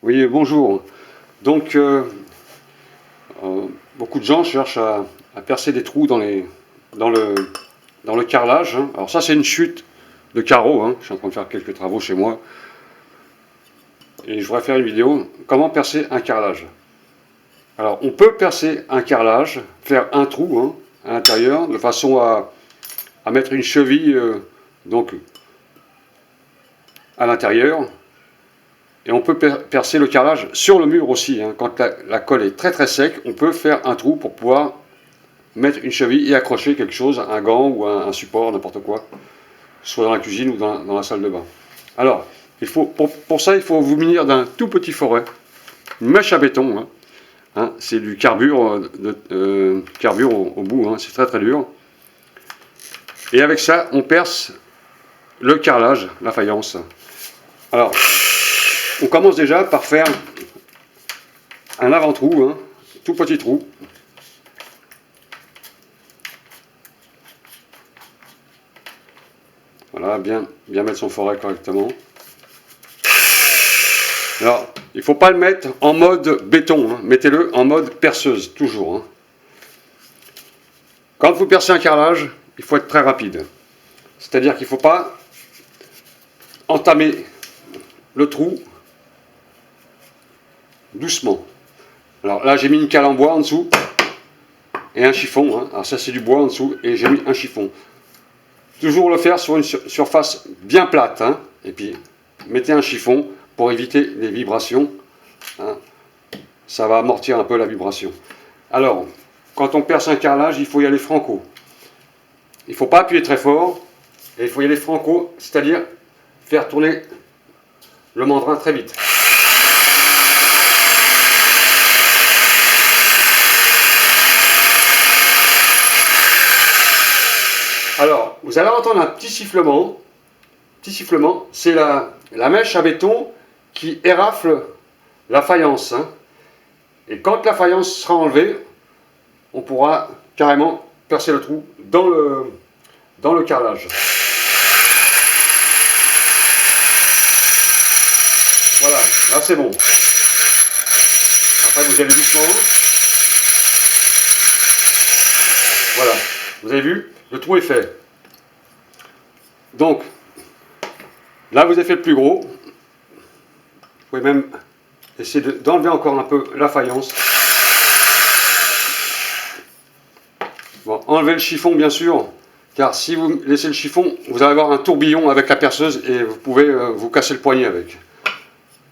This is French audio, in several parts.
Oui, bonjour. Donc, beaucoup de gens cherchent à percer des trous dans le carrelage, hein. Alors ça, c'est une chute de carreaux, hein. Je suis en train de faire quelques travaux chez moi. Et je voudrais faire une vidéo, comment percer un carrelage. Alors, on peut percer un carrelage, faire un trou, hein, à l'intérieur, de façon à mettre une cheville donc, à l'intérieur. Et on peut percer le carrelage sur le mur aussi, hein. Quand la colle est très sec, on peut faire un trou pour pouvoir mettre une cheville et accrocher quelque chose, un gant ou un support, n'importe quoi, soit dans la cuisine ou dans la salle de bain. Alors, pour ça, il faut vous munir d'un tout petit forêt, une mèche à béton, hein. C'est du carbure, carbure au bout, hein. C'est très dur. Et avec ça, on perce le carrelage, la faïence. Alors, on commence déjà par faire un avant-trou, hein, tout petit trou. Voilà, bien mettre son forêt correctement. Alors, il ne faut pas le mettre en mode béton, hein. Mettez-le en mode perceuse, toujours, hein. Quand vous percez un carrelage, il faut être très rapide. C'est-à-dire qu'il ne faut pas entamer le trou doucement. Alors là, j'ai mis une cale en bois en dessous et un chiffon, hein. Alors ça, c'est du bois en dessous et j'ai mis un chiffon. Toujours le faire sur une surface bien plate, hein. Et puis, mettez un chiffon pour éviter les vibrations, hein. Ça va amortir un peu la vibration. Alors, quand on perce un carrelage, il faut y aller franco. Il ne faut pas appuyer très fort et il faut y aller franco, c'est-à-dire faire tourner le mandrin très vite. Alors, vous allez entendre un petit sifflement. Petit sifflement, c'est la mèche à béton qui érafle la faïence, hein. Et quand la faïence sera enlevée, on pourra carrément percer le trou dans le carrelage. Voilà, là c'est bon. Après vous allez doucement. Voilà, vous avez vu, le trou est fait. Donc, là vous avez fait le plus gros. Vous pouvez même essayer d'enlever encore un peu la faïence. Bon, enlevez le chiffon bien sûr, car si vous laissez le chiffon, vous allez avoir un tourbillon avec la perceuse et vous pouvez vous casser le poignet avec.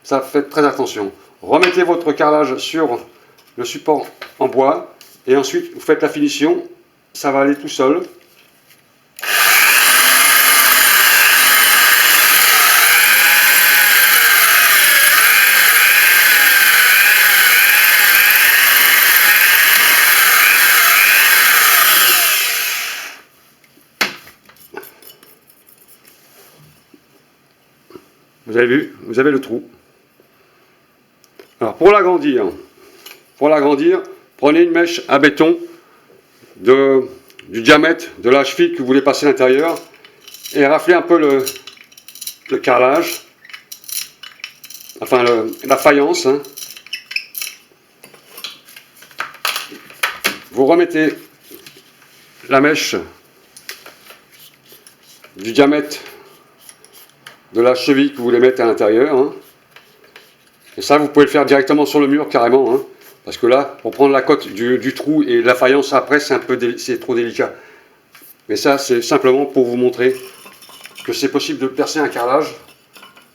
Ça, faites très attention. Remettez votre carrelage sur le support en bois et ensuite vous faites la finition. Ça va aller tout seul. Vous avez vu, vous avez le trou. Alors pour l'agrandir, prenez une mèche à béton du diamètre de la cheville que vous voulez passer à l'intérieur et raflez un peu le carrelage, enfin la faïence, hein. Vous remettez la mèche du diamètre de la cheville que vous voulez mettre à l'intérieur, hein. Et ça, vous pouvez le faire directement sur le mur carrément, hein. Parce que là, pour prendre la cote du trou et la faïence après, c'est trop délicat. Mais ça, c'est simplement pour vous montrer que c'est possible de percer un carrelage.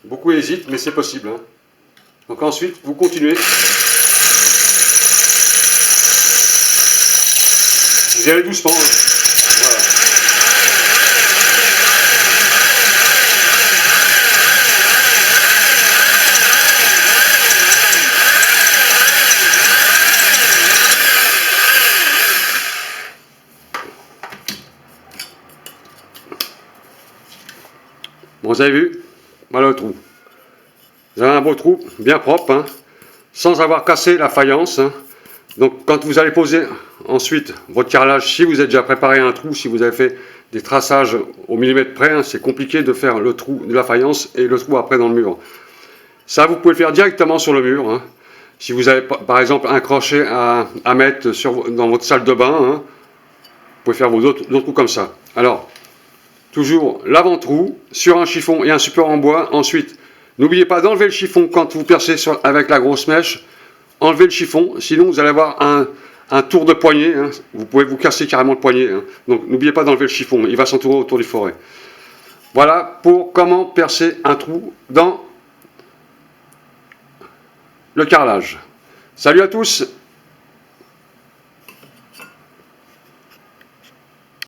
Beaucoup hésitent, mais c'est possible, hein. Donc ensuite, vous continuez. Vous y allez doucement, hein. Voilà. Bon, vous avez vu, voilà le trou. Vous avez un beau trou, bien propre, hein, sans avoir cassé la faïence, hein. Donc quand vous allez poser ensuite votre carrelage, si vous avez déjà préparé un trou, si vous avez fait des traçages au millimètre près, hein, c'est compliqué de faire le trou de la faïence et le trou après dans le mur. Ça, vous pouvez le faire directement sur le mur. Hein. Si vous avez par exemple un crochet à mettre dans votre salle de bain, hein, vous pouvez faire vos autres trous comme ça. Alors, toujours l'avant-trou sur un chiffon et un support en bois. Ensuite, n'oubliez pas d'enlever le chiffon quand vous percez avec la grosse mèche. Enlevez le chiffon, sinon vous allez avoir un tour de poignet. Hein. Vous pouvez vous casser carrément le poignet. Hein. Donc n'oubliez pas d'enlever le chiffon, il va s'entourer autour du forêt. Voilà pour comment percer un trou dans le carrelage. Salut à tous!